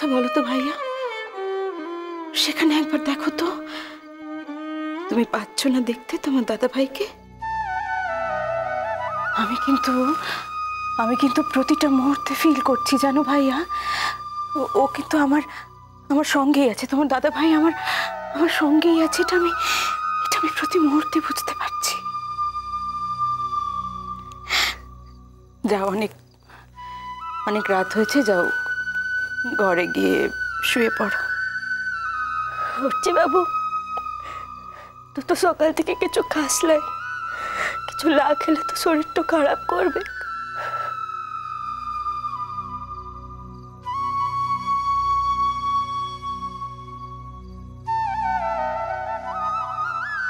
কথা বলো তো ভাইয়া, সেখানে একবার দেখো তো, তুমি পাচ্ছ না দেখতে তোমার দাদা ভাইকে? আমি কিন্তু প্রতিটা মুহূর্তে ফিল করছি জানো ভাইয়া, ও কিন্তু আমার সঙ্গেই আছে। তোমার দাদা ভাই আমার সঙ্গেই আছে, এটা আমি প্রতি মুহূর্তে বুঝতে পারছি। যাও, অনেক রাত হয়েছে, যাও ঘরে গিয়ে শুয়ে পড়ো। হচ্ছে বাবু, তুই তো সকাল থেকে কিছু খাস নাই, কিছু না খেলে তো শরীরটা খারাপ করবে।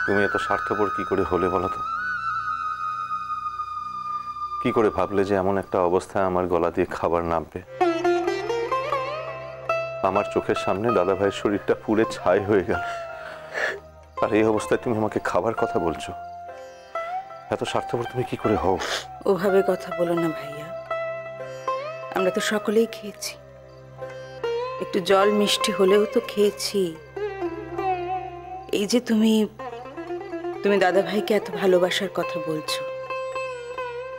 তুমি এত স্বার্থপর কি করে হলে বলো তো? কি করে ভাবলে যে এমন একটা অবস্থায় আমার গলা দিয়ে খাবার নামবে? আমার চোখের সামনে দাদা ভাইয়ের শরীরটা পুড়ে ছাই হয়ে গেল, আর এই অবস্থায় তুমি আমাকে খাবার কথা বলছো? এত স্বার্থপর তুমি কি করে হও? ওভাবে কথা বলো না ভাইয়া, আমরা তো সকলেই খেয়েছি, একটু জল মিষ্টি হলেও তো খেয়েছি। এই যে তুমি দাদা ভাইকে এত ভালোবাসার কথা বলছো,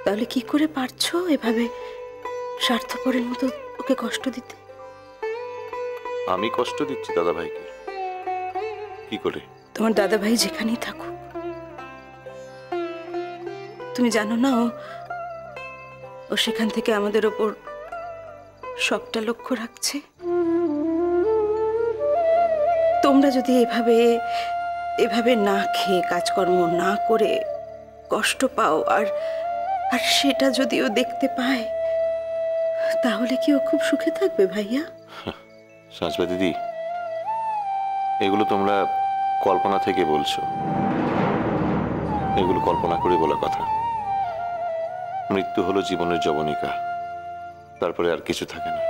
তাহলে কি করে পারছো এভাবে স্বার্থপরের মতো ওকে কষ্ট দিতে? আমি কষ্ট দিচ্ছি দাদা ভাইকে? কি করে? তোমার দাদা ভাই যেখানেই থাকুক, তুমি জানো না ও সেখান থেকে আমাদের ওপর সবটা লক্ষ্য রাখছে। তোমরা যদি এভাবে না খেয়ে কাজকর্ম না করে কষ্ট পাও, আর সেটা যদি ও দেখতে পায়, তাহলে কি ও খুব সুখে থাকবে ভাইয়া? সাজবা দিদি, এগুলো তোমরা কল্পনা থেকে বলছো, এগুলো কল্পনা করে বলা কথা। মৃত্যু হলো জীবনের যবনিকা, তারপরে আর কিছু থাকে না।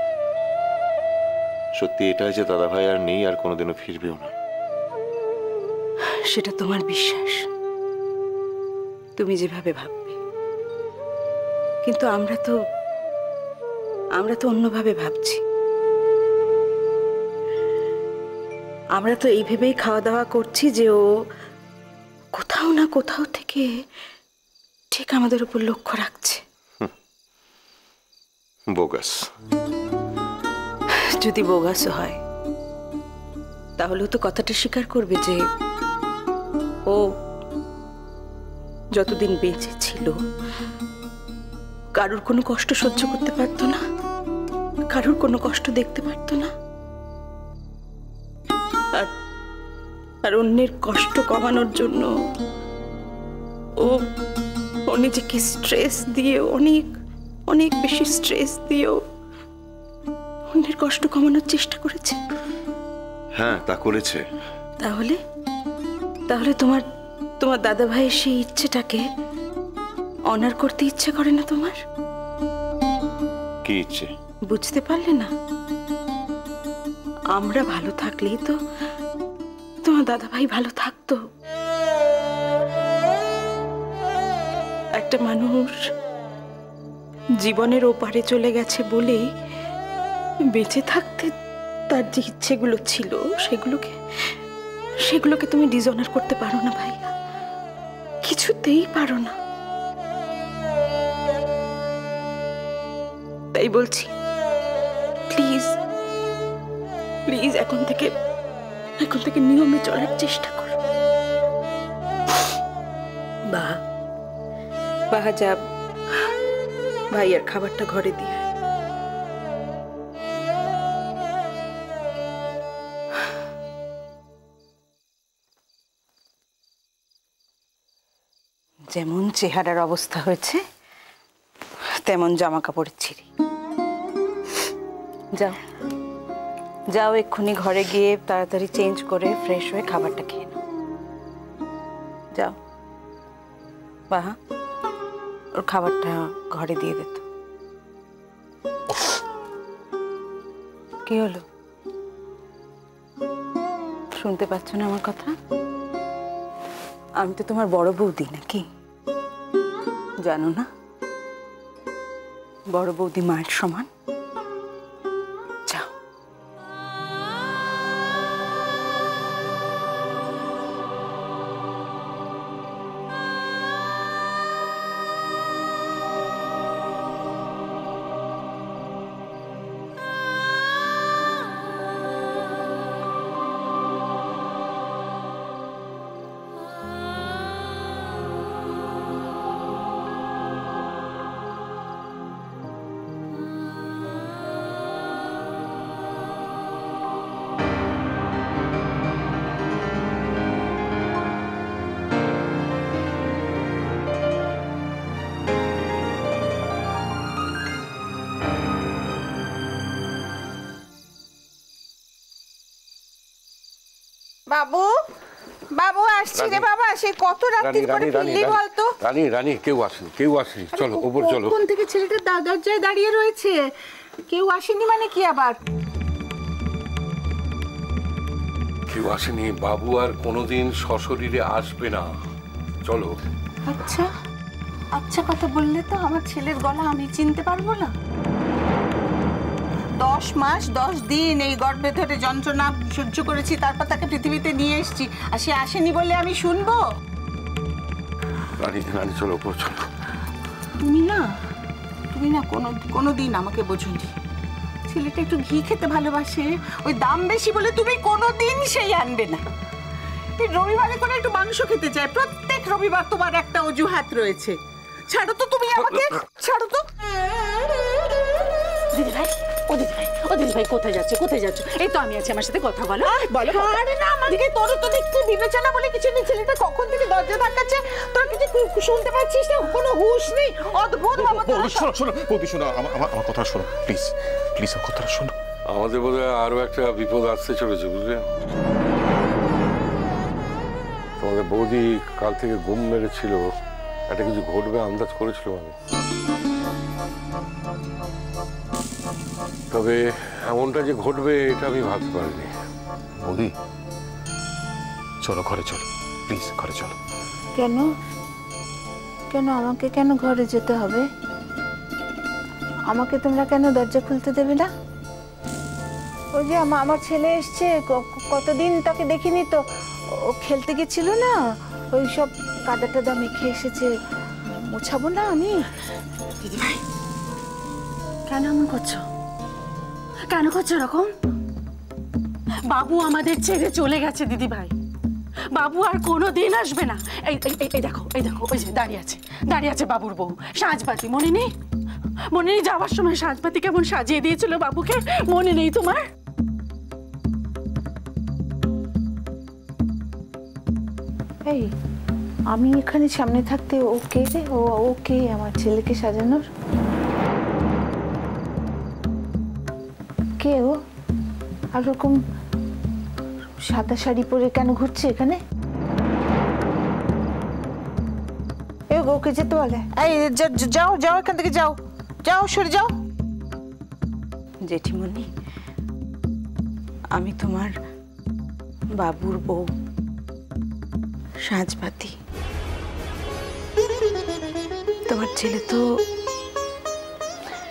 সত্যি এটাই যে দাদা ভাই আর নেই, আর কোনোদিনও ফিরবেও না। সেটা তোমার বিশ্বাস, তুমি যেভাবে ভাববে, কিন্তু আমরা তো অন্যভাবে ভাবছি। আমরা তো এই ভেবেই খাওয়া দাওয়া করছি যে ও কোথাও না কোথাও থেকে ঠিক আমাদের উপর লক্ষ্য রাখছে। বোগাস। যদি বোগাসও হয়, তাহলেও তো কথাটা স্বীকার করবে যে ও যতদিন বেঁচে ছিল কারুর কোনো কষ্ট সহ্য করতে পারতো না, কারুর কোনো কষ্ট দেখতে পারতো না, আর অন্যের কষ্ট কমানোর জন্য ও নিজেকে স্ট্রেস দিয়ে, অনেক অনেক বেশি স্ট্রেস দিয়েও অন্যের কষ্ট কমানোর চেষ্টা করেছে। হ্যাঁ, তা করেছে। তাহলে তোমার দাদা ভাইয়ের সেই ইচ্ছেটাকে অনার করতে ইচ্ছে করে না তোমার? কি ইচ্ছে? বুঝতে পারলে না? আমরা ভালো থাকলেই তো তোমার দাদা ভাই ভালো থাকতো। একটা মানুষ জীবনের ওপারে চলে গেছে বলেই বেঁচে থাকতে তার যে ইচ্ছেগুলো ছিল সেগুলোকে তুমি ডিসঅনার করতে পারো না ভাইয়া, কিছুতেই পারো না। তাই বলছি, প্লিজ প্লিজ এখন থেকে নিয়মে চলার চেষ্টা করো। বাহা যা, ভাইয়ার খাবারটা ঘরে দিয়ে। যেমন চেহারার অবস্থা হয়েছে, তেমন জামা কাপড়ের ছিঁড়ি। যাও এক্ষুনি ঘরে গিয়ে তাড়াতাড়ি চেঞ্জ করে ফ্রেশ হয়ে খাবারটা খেয়ে নাও। যাও বাহা, ওর খাবারটা ঘরে দিয়ে দে তো। কি হলো, শুনতে পাচ্ছ না আমার কথা? আমি তো তোমার বড় বৌদি নাকি, জানো না? বড় বৌদি মায়ের সমান। যাও বাবু, বাবু আসছি রে বাবা। সেই কত রাত্রি করে ফিরলি বলতো? রানী রানী কেউ আসেনি, চলো উপর চলো। কোন থেকে ছেলেটা দরজায় দাঁড়িয়ে রয়েছে, কেউ আসেনি মানে কি আবার? কেউ আসেনি, বাবু আর কোনোদিন সশরীরে আসবে না, চলো। আচ্ছা আচ্ছা কথা বললে তো আমার ছেলের গলা আমি চিনতে পারবো না? 10 মাস 10 দিন এই গর্ভে ধরে যন্ত্রণা সহ্য করেছি, তারপর তাকে পৃথিবীতে নিয়ে এসেছি, আর সে আসেনি বলে আমি শুনবো? রানী রানী চলো উপর চলো। তুমি না কোনো দিন আমাকে বোঝোনি। ছেলেটা একটু ঘি খেতে ভালোবাসে, ওই দাম বেশি বলে তুমি কোনোদিন সেই আনবে না। এই রবিবারে করে একটু মাংস খেতে চায়, প্রত্যেক রবিবার তোমার একটা অজুহাত রয়েছে। ছাড়ো তো তুমি আমাকে, ছাড়ো তো। দিদি ভাই কোথায় যাচ্ছে? এই তো আমি আছি, আমার সাথে কথা বলো। বলো। আরে না আমাকে, তোর তো দেখছি বিবেচনা বলে কিছু নেই। ছেলেটা কখন থেকে দরজা ধাক্কাচ্ছে, তোর কিছু শুনতে পাচ্ছিস না? কোনো হুঁশ নেই, অদ্ভুত বাবা। শোনো বৌদি, শোনো আমার কথা শোনো, প্লিজ প্লিজ আমার কথাটা শোনো। আমাদের বোধহয় আরো একটা বিপদ আসতে চলেছে, বুঝলে? তোমাদের বৌদি কাল থেকে ঘুম মেরেছিল, একটা কিছু ঘটবে আন্দাজ করেছিল আমি। তবে এমনটা যে ঘটবে এটা আমি ভাবতে পারিনি। বৌদি চলো ঘরে, চলো প্লিজ ঘরে চলো। কেন কেন আমাকে কেন ঘরে যেতে হবে? আমাকে তোমরা কেন দরজা খুলতে দেবে না? ওই যে আমার ছেলে এসছে, কতদিন তাকে দেখিনি তো। ও খেলতে গেছিল না, ওই সব কাদা টাদা মেখে এসেছে, মোছাবো না আমি? দিদি ভাই কেন এমন করছো? কেন করছো এরকম? বাবু আমাদের ছেড়ে চলে গেছে দিদি ভাই, বাবু আর কোনোদিন আসবে না। এই দেখো ওই যে দাঁড়িয়ে আছে বাবুর বউ সাজবাতি, মনে নেই? যাওয়ার সময় সাজবাতি কেমন সাজিয়ে দিয়েছিল বাবুকে, মনে নেই তোমার? এই আমি এখানে সামনে থাকতে ওকে রে, ওকে আমার ছেলেকে সাজানোর কে? ও আর রকম সাদা শাড়ি পরে কেন ঘুরছে এখানে? ওকে যেতে বলে। এই যাও যাও এখান থেকে, যাও যাও, সরে যাও। জেঠিমণি, আমি তোমার বাবুর বউ সাজবাতি। তোমার ছেলে তো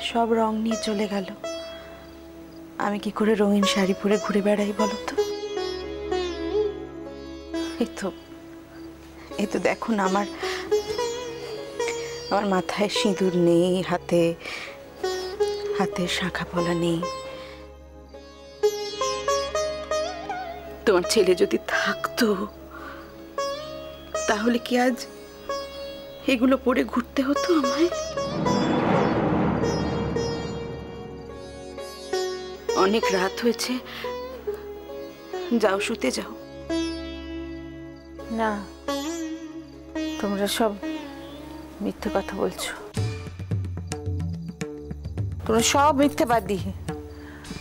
সব রং নিয়ে চলে গেল, আমি কি করে রঙিন শাড়ি পরে ঘুরে বেড়াই বলো তো? এই তো দেখো না, আমার মাথায় সিঁদুর নেই, হাতে শাঁখা পলা নেই। তোমার ছেলে যদি থাকতো তাহলে কি আজ এগুলো পরে ঘুরতে হতো আমায়? অনেক রাত হয়েছে, যাও শুতে যাও। না, তোমরা সব মিথ্যে কথা বলছো, তোমরা সব মিথ্যেবাদী।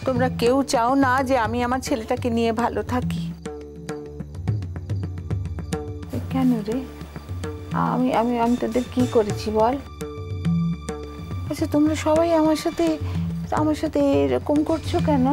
তোমরা কেউ চাও না যে আমি আমার ছেলেটাকে নিয়ে ভালো থাকি। কেন রে? আমি আমি আমি তোদের কি করেছি বল? আচ্ছা তোমরা সবাই আমার সাথে এরকম করছো কেন?